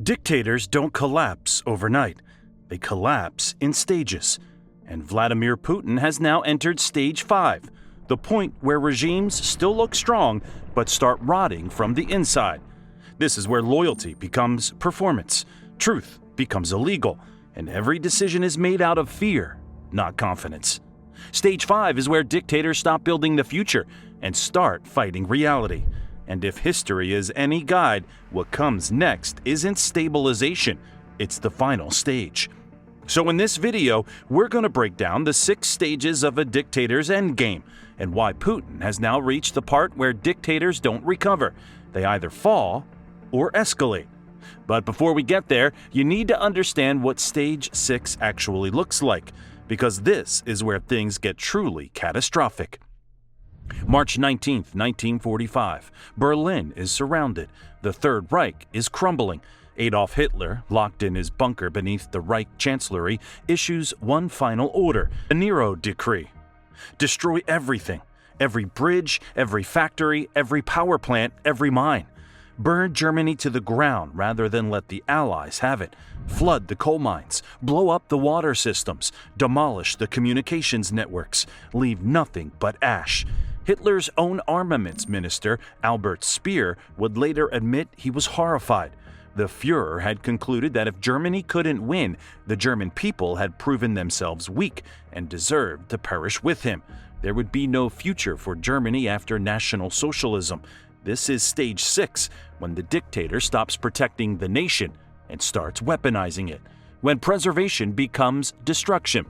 Dictators don't collapse overnight. They collapse in stages. And Vladimir Putin has now entered stage 5, the point where regimes still look strong but start rotting from the inside. This is where loyalty becomes performance, truth becomes illegal, and every decision is made out of fear, not confidence. Stage 5 is where dictators stop building the future and start fighting reality. And if history is any guide, what comes next isn't stabilization, it's the final stage. So in this video, we're going to break down the 6 stages of a dictator's endgame and why Putin has now reached the part where dictators don't recover. They either fall or escalate. But before we get there, you need to understand what stage 6 actually looks like, because this is where things get truly catastrophic. March 19, 1945. Berlin is surrounded. The Third Reich is crumbling. Adolf Hitler, locked in his bunker beneath the Reich Chancellery, issues one final order, the Nero Decree. Destroy everything. Every bridge, every factory, every power plant, every mine. Burn Germany to the ground rather than let the Allies have it. Flood the coal mines, blow up the water systems, demolish the communications networks, leave nothing but ash. Hitler's own armaments minister, Albert Speer, would later admit he was horrified. The Führer had concluded that if Germany couldn't win, the German people had proven themselves weak and deserved to perish with him. There would be no future for Germany after National Socialism. This is stage 6, when the dictator stops protecting the nation and starts weaponizing it, when preservation becomes destruction.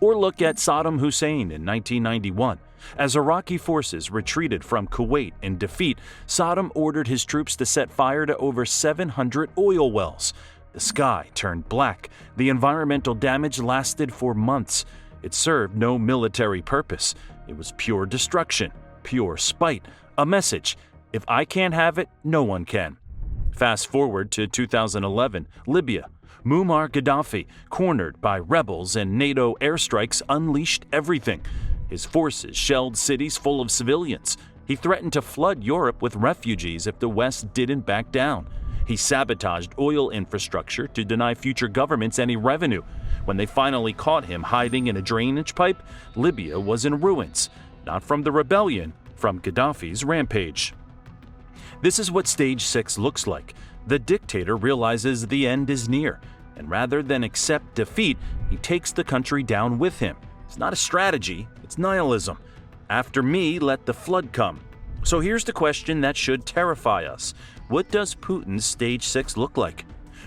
Or look at Saddam Hussein in 1991. As Iraqi forces retreated from Kuwait in defeat, Saddam ordered his troops to set fire to over 700 oil wells. The sky turned black. The environmental damage lasted for months. It served no military purpose. It was pure destruction, pure spite, a message: if I can't have it, no one can. Fast forward to 2011, Libya. Muammar Gaddafi, cornered by rebels and NATO airstrikes, unleashed everything. His forces shelled cities full of civilians. He threatened to flood Europe with refugees if the West didn't back down. He sabotaged oil infrastructure to deny future governments any revenue. When they finally caught him hiding in a drainage pipe, Libya was in ruins, not from the rebellion, from Gaddafi's rampage. This is what stage 6 looks like. The dictator realizes the end is near, and rather than accept defeat, he takes the country down with him. It's not a strategy, it's nihilism. After me, let the flood come. So here's the question that should terrify us. What does Putin's stage 6 look like?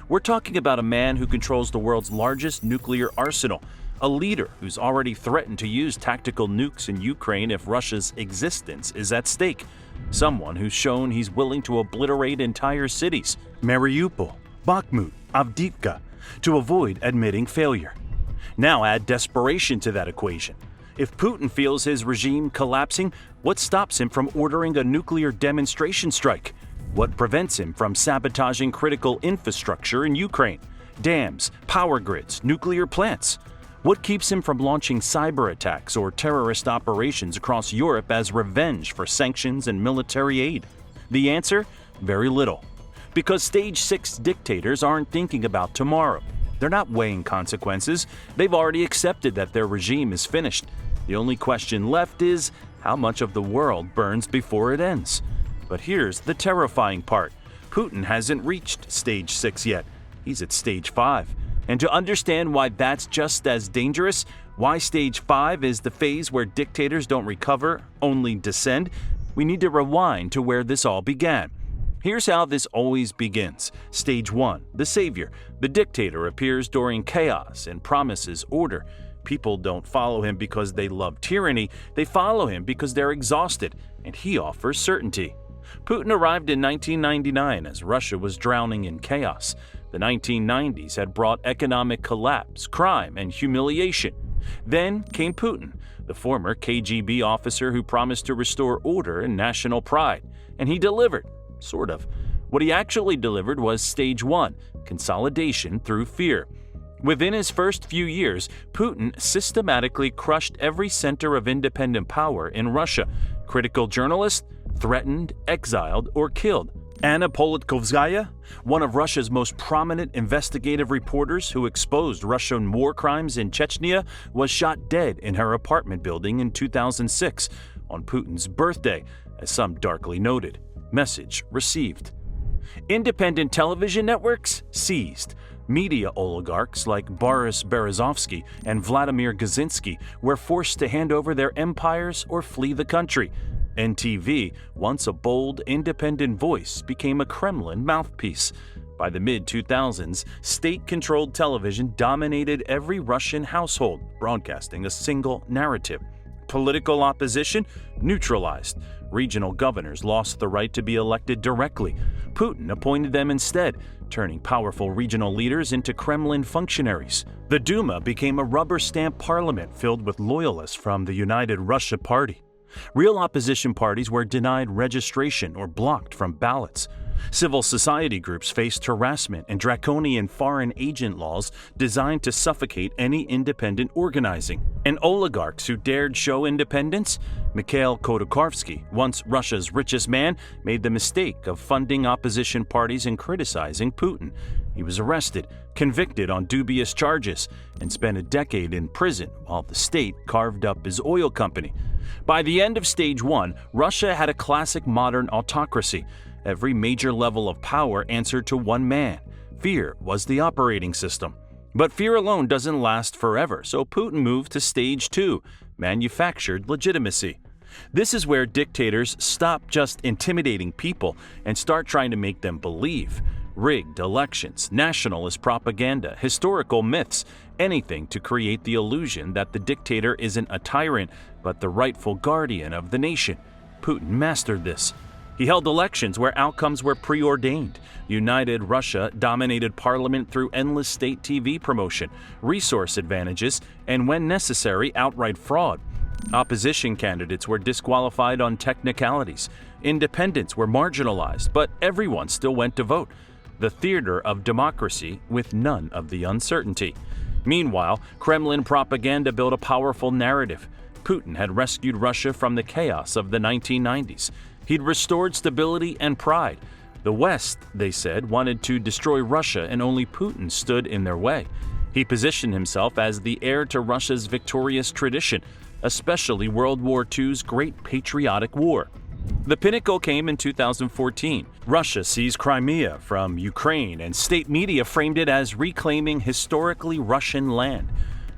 We're talking about a man who controls the world's largest nuclear arsenal, a leader who's already threatened to use tactical nukes in Ukraine if Russia's existence is at stake. Someone who's shown he's willing to obliterate entire cities, Mariupol, Bakhmut, Avdiivka, to avoid admitting failure. Now add desperation to that equation. If Putin feels his regime collapsing, what stops him from ordering a nuclear demonstration strike? What prevents him from sabotaging critical infrastructure in Ukraine? Dams, power grids, nuclear plants? What keeps him from launching cyber attacks or terrorist operations across Europe as revenge for sanctions and military aid? The answer? Very little. Because stage 6 dictators aren't thinking about tomorrow. They're not weighing consequences. They've already accepted that their regime is finished. The only question left is how much of the world burns before it ends. But here's the terrifying part. Putin hasn't reached stage 6 yet. He's at stage 5. And to understand why that's just as dangerous, why stage 5 is the phase where dictators don't recover, only descend, we need to rewind to where this all began. Here's how this always begins. Stage 1, the savior. The dictator appears during chaos and promises order. People don't follow him because they love tyranny, they follow him because they're exhausted, and he offers certainty. Putin arrived in 1999 as Russia was drowning in chaos. The 1990s had brought economic collapse, crime, and humiliation. Then came Putin, the former KGB officer who promised to restore order and national pride. And he delivered, sort of. What he actually delivered was stage 1, consolidation through fear. Within his first few years, Putin systematically crushed every center of independent power in Russia. Critical journalists threatened, exiled, or killed. Anna Politkovskaya, one of Russia's most prominent investigative reporters who exposed Russian war crimes in Chechnya, was shot dead in her apartment building in 2006 on Putin's birthday, as some darkly noted. Message received. Independent television networks seized. Media oligarchs like Boris Berezovsky and Vladimir Gazinsky were forced to hand over their empires or flee the country. NTV, once a bold, independent voice, became a Kremlin mouthpiece. By the mid-2000s, state-controlled television dominated every Russian household, broadcasting a single narrative. Political opposition neutralized. Regional governors lost the right to be elected directly. Putin appointed them instead, turning powerful regional leaders into Kremlin functionaries. The Duma became a rubber-stamp parliament filled with loyalists from the United Russia Party. Real opposition parties were denied registration or blocked from ballots. Civil society groups faced harassment and draconian foreign agent laws designed to suffocate any independent organizing. And oligarchs who dared show independence? Mikhail Khodorkovsky, once Russia's richest man, made the mistake of funding opposition parties and criticizing Putin. He was arrested, convicted on dubious charges, and spent a decade in prison while the state carved up his oil company. By the end of Stage 1, Russia had a classic modern autocracy. Every major level of power answered to one man. Fear was the operating system. But fear alone doesn't last forever, so Putin moved to Stage 2, manufactured legitimacy. This is where dictators stop just intimidating people and start trying to make them believe. Rigged elections, nationalist propaganda, historical myths, anything to create the illusion that the dictator isn't a tyrant, but the rightful guardian of the nation. Putin mastered this. He held elections where outcomes were preordained. United Russia dominated parliament through endless state TV promotion, resource advantages, and when necessary, outright fraud. Opposition candidates were disqualified on technicalities. Independents were marginalized, but everyone still went to vote. The theater of democracy with none of the uncertainty. Meanwhile, Kremlin propaganda built a powerful narrative. Putin had rescued Russia from the chaos of the 1990s. He'd restored stability and pride. The West, they said, wanted to destroy Russia, and only Putin stood in their way. He positioned himself as the heir to Russia's victorious tradition, especially World War II's Great Patriotic War. The pinnacle came in 2014. Russia seized Crimea from Ukraine, and state media framed it as reclaiming historically Russian land.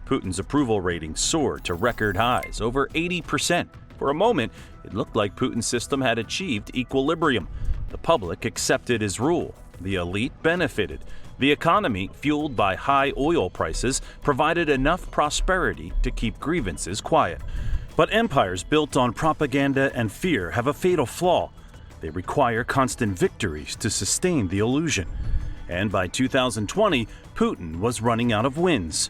Putin's approval ratings soared to record highs, over 80%. For a moment, it looked like Putin's system had achieved equilibrium. The public accepted his rule. The elite benefited. The economy, fueled by high oil prices, provided enough prosperity to keep grievances quiet. But empires built on propaganda and fear have a fatal flaw. They require constant victories to sustain the illusion. And by 2020, Putin was running out of wins.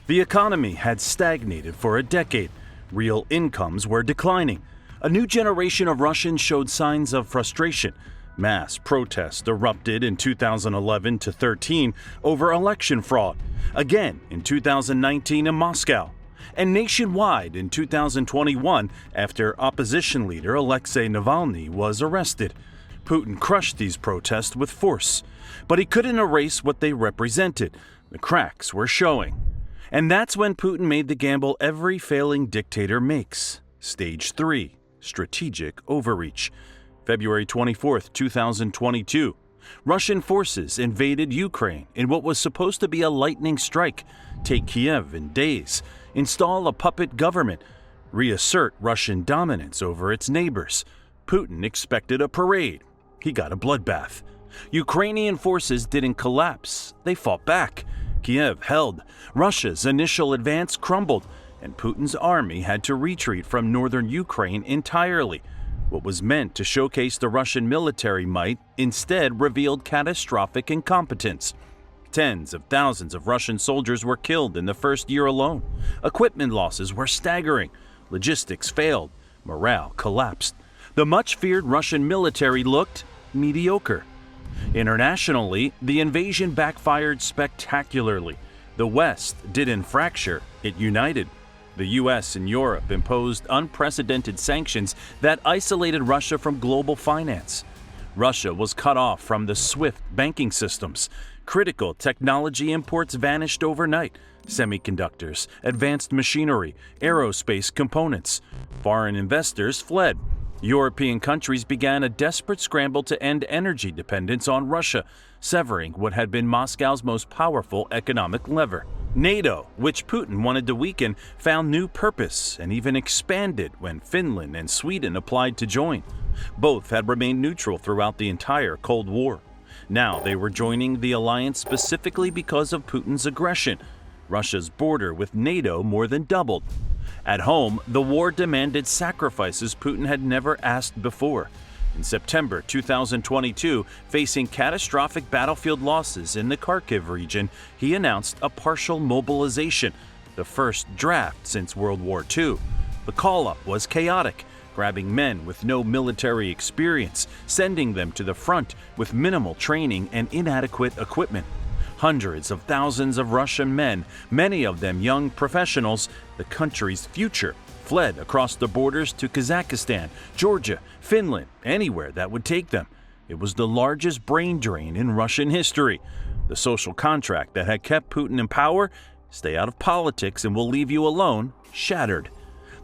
The economy had stagnated for a decade. Real incomes were declining. A new generation of Russians showed signs of frustration. Mass protests erupted in 2011 to 13 over election fraud, again in 2019 in Moscow, and nationwide in 2021 after opposition leader Alexei Navalny was arrested. Putin crushed these protests with force, but he couldn't erase what they represented. The cracks were showing. And that's when Putin made the gamble every failing dictator makes. Stage 3, strategic overreach. February 24, 2022. Russian forces invaded Ukraine in what was supposed to be a lightning strike, take Kiev in days, install a puppet government, reassert Russian dominance over its neighbors. Putin expected a parade. He got a bloodbath. Ukrainian forces didn't collapse. They fought back. Kiev held. Russia's initial advance crumbled, and Putin's army had to retreat from northern Ukraine entirely. What was meant to showcase the Russian military might instead revealed catastrophic incompetence. Tens of thousands of Russian soldiers were killed in the first year alone. Equipment losses were staggering. Logistics failed. Morale collapsed. The much-feared Russian military looked mediocre. Internationally, the invasion backfired spectacularly. The West didn't fracture, it united. The US and Europe imposed unprecedented sanctions that isolated Russia from global finance. Russia was cut off from the SWIFT banking systems. Critical technology imports vanished overnight. Semiconductors, advanced machinery, aerospace components. Foreign investors fled. European countries began a desperate scramble to end energy dependence on Russia, severing what had been Moscow's most powerful economic lever. NATO, which Putin wanted to weaken, found new purpose and even expanded when Finland and Sweden applied to join. Both had remained neutral throughout the entire Cold War. Now they were joining the alliance specifically because of Putin's aggression. Russia's border with NATO more than doubled. At home, the war demanded sacrifices Putin had never asked before. In September 2022, facing catastrophic battlefield losses in the Kharkiv region, he announced a partial mobilization, the first draft since World War II. The call-up was chaotic, grabbing men with no military experience, sending them to the front with minimal training and inadequate equipment. Hundreds of thousands of Russian men, many of them young professionals, the country's future, fled across the borders to Kazakhstan, Georgia, Finland, anywhere that would take them. It was the largest brain drain in Russian history. The social contract that had kept Putin in power, stay out of politics and we'll leave you alone, shattered.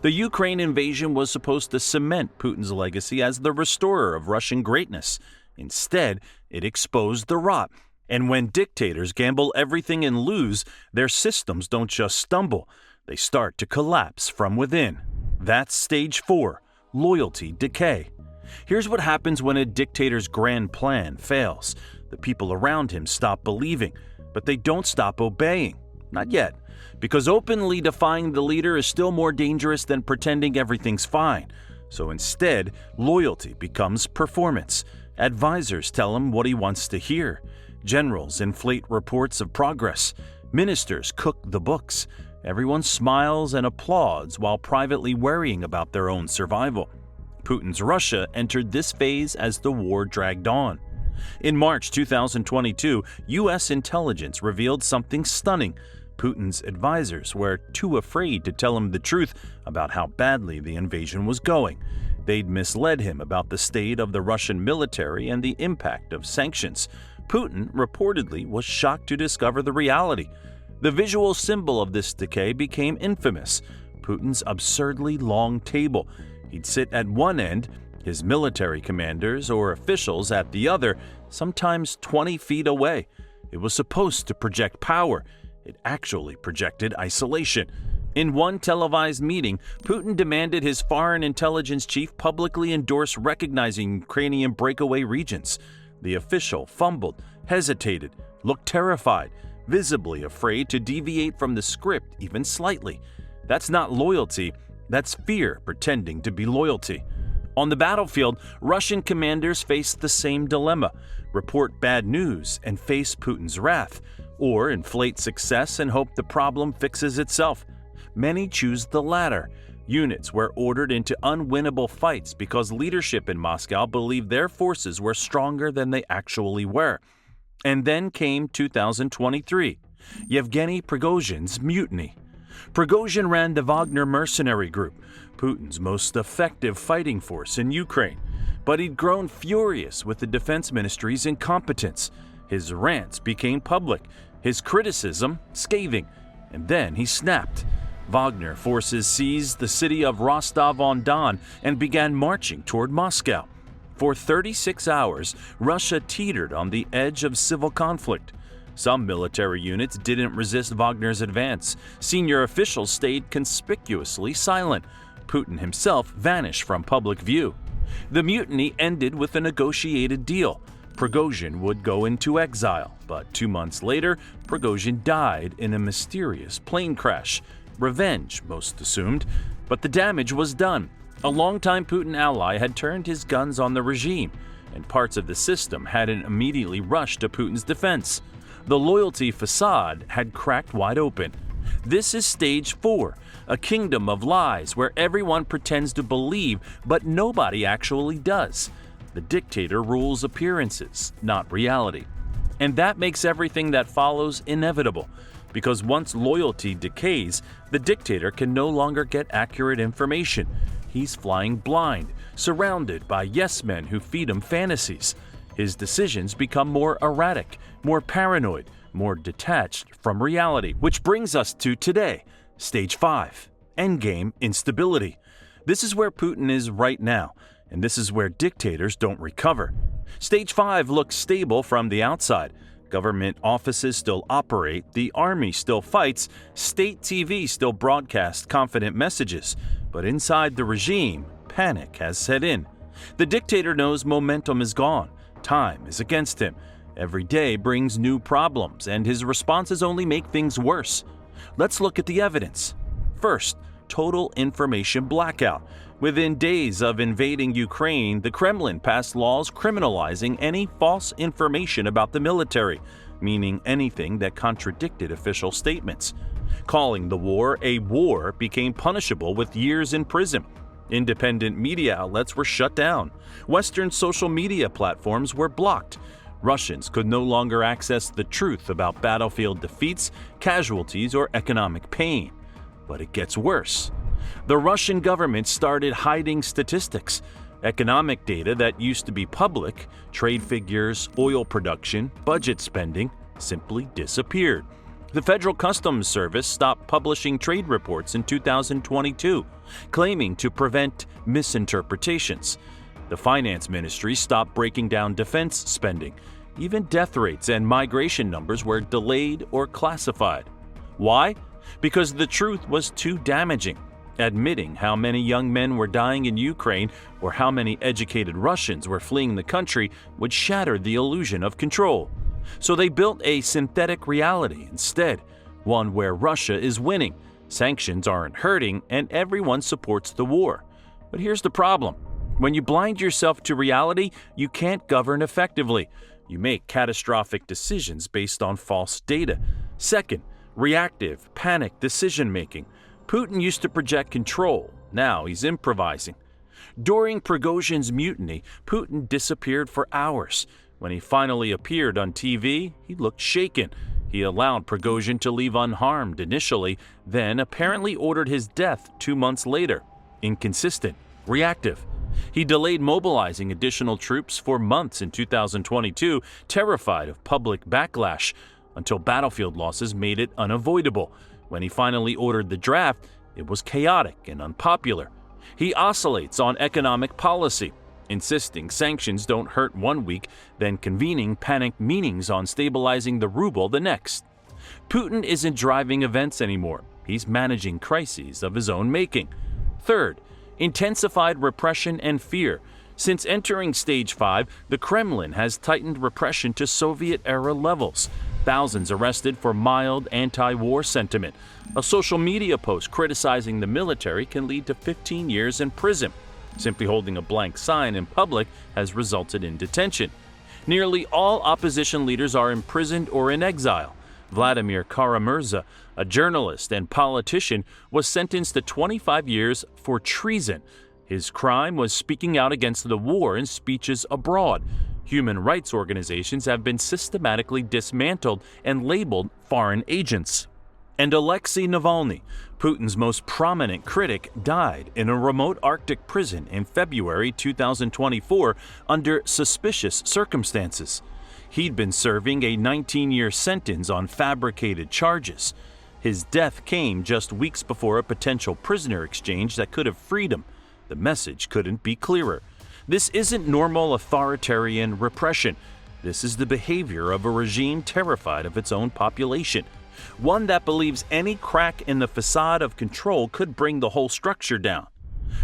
The Ukraine invasion was supposed to cement Putin's legacy as the restorer of Russian greatness. Instead, it exposed the rot. And when dictators gamble everything and lose, their systems don't just stumble, they start to collapse from within. That's stage 4, loyalty decay. Here's what happens when a dictator's grand plan fails. The people around him stop believing, but they don't stop obeying. Not yet, because openly defying the leader is still more dangerous than pretending everything's fine. So instead, loyalty becomes performance. Advisors tell him what he wants to hear. Generals inflate reports of progress. Ministers cook the books. Everyone smiles and applauds while privately worrying about their own survival. Putin's Russia entered this phase as the war dragged on. In March 2022, U.S. intelligence revealed something stunning. Putin's advisors were too afraid to tell him the truth about how badly the invasion was going. They'd misled him about the state of the Russian military and the impact of sanctions. Putin reportedly was shocked to discover the reality. The visual symbol of this decay became infamous: Putin's absurdly long table. He'd sit at one end, his military commanders or officials at the other, sometimes 20 feet away. It was supposed to project power. It actually projected isolation. In one televised meeting, Putin demanded his foreign intelligence chief publicly endorse recognizing Ukrainian breakaway regions. The official fumbled, hesitated, looked terrified, visibly afraid to deviate from the script even slightly. That's not loyalty, that's fear pretending to be loyalty. On the battlefield, Russian commanders faced the same dilemma: report bad news and face Putin's wrath, or inflate success and hope the problem fixes itself. Many choose the latter. Units were ordered into unwinnable fights because leadership in Moscow believed their forces were stronger than they actually were. And then came 2023, Yevgeny Prigozhin's mutiny. Prigozhin ran the Wagner mercenary group, Putin's most effective fighting force in Ukraine. But he'd grown furious with the defense ministry's incompetence. His rants became public, his criticism scathing, and then he snapped. Wagner forces seized the city of Rostov-on-Don and began marching toward Moscow. For 36 hours, Russia teetered on the edge of civil conflict. Some military units didn't resist Wagner's advance. Senior officials stayed conspicuously silent. Putin himself vanished from public view. The mutiny ended with a negotiated deal. Prigozhin would go into exile, but 2 months later, Prigozhin died in a mysterious plane crash. Revenge, most assumed, but the damage was done. A longtime Putin ally had turned his guns on the regime, and parts of the system hadn't immediately rushed to Putin's defense. The loyalty facade had cracked wide open. This is stage 4, a kingdom of lies where everyone pretends to believe, but nobody actually does. The dictator rules appearances, not reality. And that makes everything that follows inevitable, because once loyalty decays, the dictator can no longer get accurate information. he's flying blind, surrounded by yes-men who feed him fantasies. His decisions become more erratic, more paranoid, more detached from reality, which brings us to today, Stage 5, Endgame instability. This is where Putin is right now, and this is where dictators don't recover. Stage 5 looks stable from the outside. Government offices still operate, the army still fights, state TV still broadcasts confident messages. But inside the regime, panic has set in. The dictator knows momentum is gone. Time is against him. Every day brings new problems, and his responses only make things worse. Let's look at the evidence. First, total information blackout. Within days of invading Ukraine, the Kremlin passed laws criminalizing any false information about the military, meaning anything that contradicted official statements. Calling the war a war became punishable with years in prison. Independent media outlets were shut down. Western social media platforms were blocked. Russians could no longer access the truth about battlefield defeats, casualties, or economic pain. But it gets worse. The Russian government started hiding statistics. Economic data that used to be public, trade figures, oil production, budget spending, simply disappeared. The Federal Customs Service stopped publishing trade reports in 2022, claiming to prevent misinterpretations. The Finance Ministry stopped breaking down defense spending. Even death rates and migration numbers were delayed or classified. Why? Because the truth was too damaging. Admitting how many young men were dying in Ukraine or how many educated Russians were fleeing the country would shatter the illusion of control. So they built a synthetic reality instead, one where Russia is winning, sanctions aren't hurting, and everyone supports the war. But here's the problem. When you blind yourself to reality, you can't govern effectively. You make catastrophic decisions based on false data. Second, reactive, panic decision-making. Putin used to project control. Now he's improvising. During Prigozhin's mutiny, Putin disappeared for hours. When he finally appeared on TV, he looked shaken. He allowed Prigozhin to leave unharmed initially, then apparently ordered his death 2 months later. Inconsistent, reactive. He delayed mobilizing additional troops for months in 2022, terrified of public backlash, until battlefield losses made it unavoidable. When he finally ordered the draft, it was chaotic and unpopular. He oscillates on economic policy, insisting sanctions don't hurt 1 week, then convening panic meetings on stabilizing the ruble the next. Putin isn't driving events anymore. He's managing crises of his own making. Third, intensified repression and fear. Since entering Stage 5, the Kremlin has tightened repression to Soviet-era levels. Thousands arrested for mild anti-war sentiment. A social media post criticizing the military can lead to 15 years in prison. Simply holding a blank sign in public has resulted in detention. Nearly all opposition leaders are imprisoned or in exile. Vladimir Kara-Murza, a journalist and politician, was sentenced to 25 years for treason. His crime was speaking out against the war in speeches abroad. Human rights organizations have been systematically dismantled and labeled foreign agents. And Alexei Navalny, Putin's most prominent critic, died in a remote Arctic prison in February 2024 under suspicious circumstances. He'd been serving a 19-year sentence on fabricated charges. His death came just weeks before a potential prisoner exchange that could have freed him. The message couldn't be clearer. This isn't normal authoritarian repression. This is the behavior of a regime terrified of its own population. One that believes any crack in the facade of control could bring the whole structure down.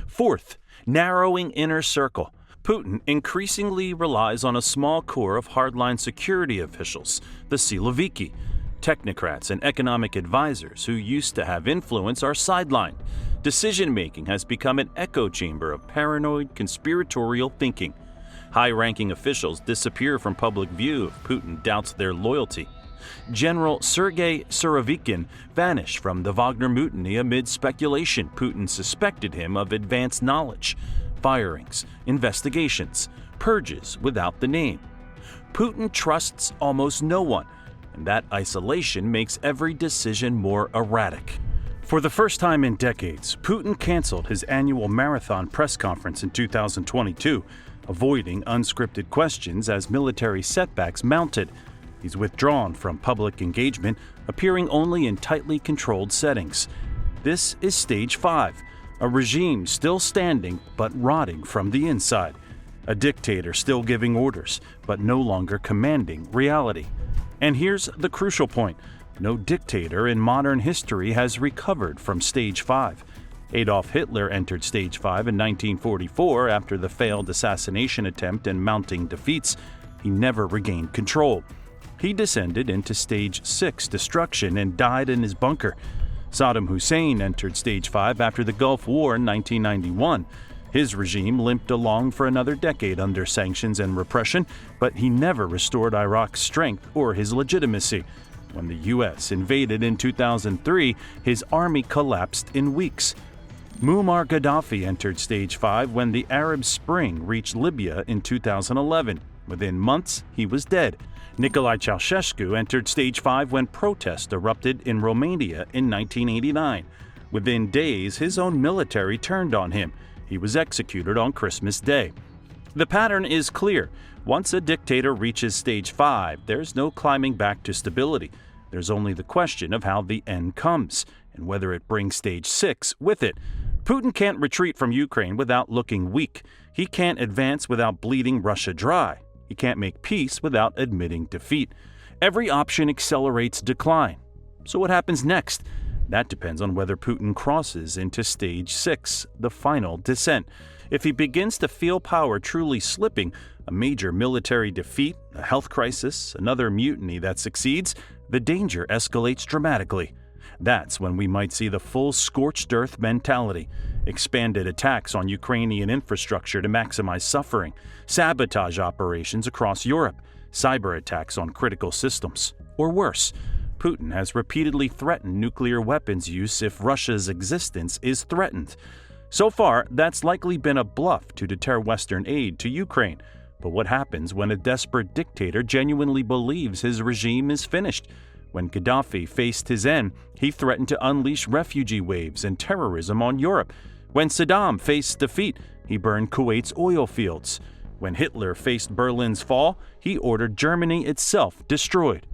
Fourth, narrowing inner circle. Putin increasingly relies on a small core of hardline security officials, the Siloviki. Technocrats and economic advisors who used to have influence are sidelined. Decision-making has become an echo chamber of paranoid, conspiratorial thinking. High-ranking officials disappear from public view if Putin doubts their loyalty. General Sergei Surovikin vanished from the Wagner mutiny amid speculation Putin suspected him of advanced knowledge. Firings, investigations, purges without the name. Putin trusts almost no one, and that isolation makes every decision more erratic. For the first time in decades, Putin canceled his annual marathon press conference in 2022, avoiding unscripted questions as military setbacks mounted. He's withdrawn from public engagement, appearing only in tightly controlled settings. This is Stage 5, a regime still standing but rotting from the inside. A dictator still giving orders, but no longer commanding reality. And here's the crucial point. No dictator in modern history has recovered from Stage 5. Adolf Hitler entered Stage 5 in 1944 after the failed assassination attempt and mounting defeats. He never regained control. He descended into Stage 6 destruction and died in his bunker. Saddam Hussein entered Stage 5 after the Gulf War in 1991. His regime limped along for another decade under sanctions and repression, but he never restored Iraq's strength or his legitimacy. When the U.S. invaded in 2003, his army collapsed in weeks. Muammar Gaddafi entered Stage 5 when the Arab Spring reached Libya in 2011. Within months, he was dead. Nicolae Ceausescu entered Stage 5 when protests erupted in Romania in 1989. Within days, his own military turned on him. He was executed on Christmas Day. The pattern is clear. Once a dictator reaches Stage 5, there's no climbing back to stability. There's only the question of how the end comes, and whether it brings Stage 6 with it. Putin can't retreat from Ukraine without looking weak. He can't advance without bleeding Russia dry. He can't make peace without admitting defeat. Every option accelerates decline. So what happens next? That depends on whether Putin crosses into Stage 6, the final descent. If he begins to feel power truly slipping, a major military defeat, a health crisis, another mutiny that succeeds, the danger escalates dramatically. That's when we might see the full scorched earth mentality, expanded attacks on Ukrainian infrastructure to maximize suffering, sabotage operations across Europe, cyber attacks on critical systems, or worse. Putin has repeatedly threatened nuclear weapons use if Russia's existence is threatened. So far, that's likely been a bluff to deter Western aid to Ukraine. But what happens when a desperate dictator genuinely believes his regime is finished? When Gaddafi faced his end, he threatened to unleash refugee waves and terrorism on Europe. When Saddam faced defeat, he burned Kuwait's oil fields. When Hitler faced Berlin's fall, he ordered Germany itself destroyed.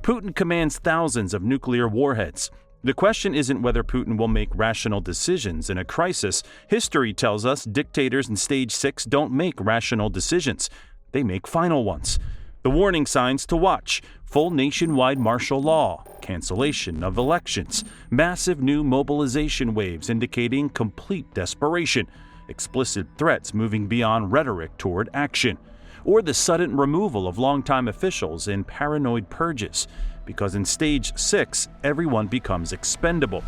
Putin commands thousands of nuclear warheads. The question isn't whether Putin will make rational decisions in a crisis. History tells us dictators in Stage 6 don't make rational decisions. They make final ones. The warning signs to watch: full nationwide martial law, cancellation of elections, massive new mobilization waves indicating complete desperation, explicit threats moving beyond rhetoric toward action, or the sudden removal of longtime officials in paranoid purges. Because in Stage 6, everyone becomes expendable.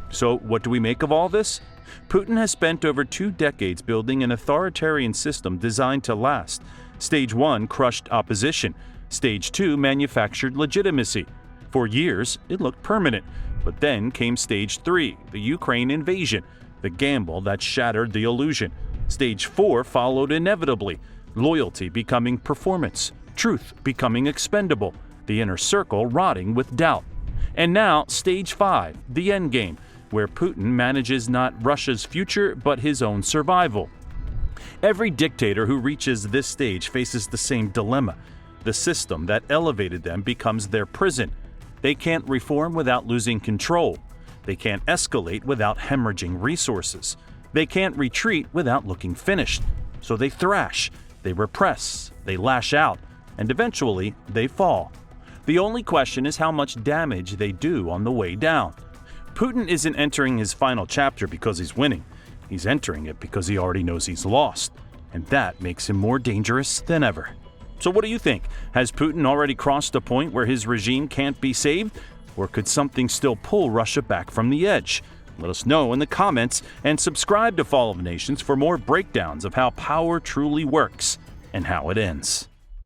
So what do we make of all this? Putin has spent over 2 decades building an authoritarian system designed to last. Stage 1 crushed opposition. Stage 2 manufactured legitimacy. For years, it looked permanent. But then came Stage 3, the Ukraine invasion, the gamble that shattered the illusion. Stage 4 followed inevitably, loyalty becoming performance, truth becoming expendable, the inner circle rotting with doubt. And now, Stage 5, the endgame, where Putin manages not Russia's future but his own survival. Every dictator who reaches this stage faces the same dilemma. The system that elevated them becomes their prison. They can't reform without losing control. They can't escalate without hemorrhaging resources. They can't retreat without looking finished. So they thrash, they repress, they lash out, and eventually they fall. The only question is how much damage they do on the way down. Putin isn't entering his final chapter because he's winning. He's entering it because he already knows he's lost, and that makes him more dangerous than ever. So what do you think? Has Putin already crossed a point where his regime can't be saved? Or could something still pull Russia back from the edge? Let us know in the comments, and subscribe to Fall of Nations for more breakdowns of how power truly works and how it ends.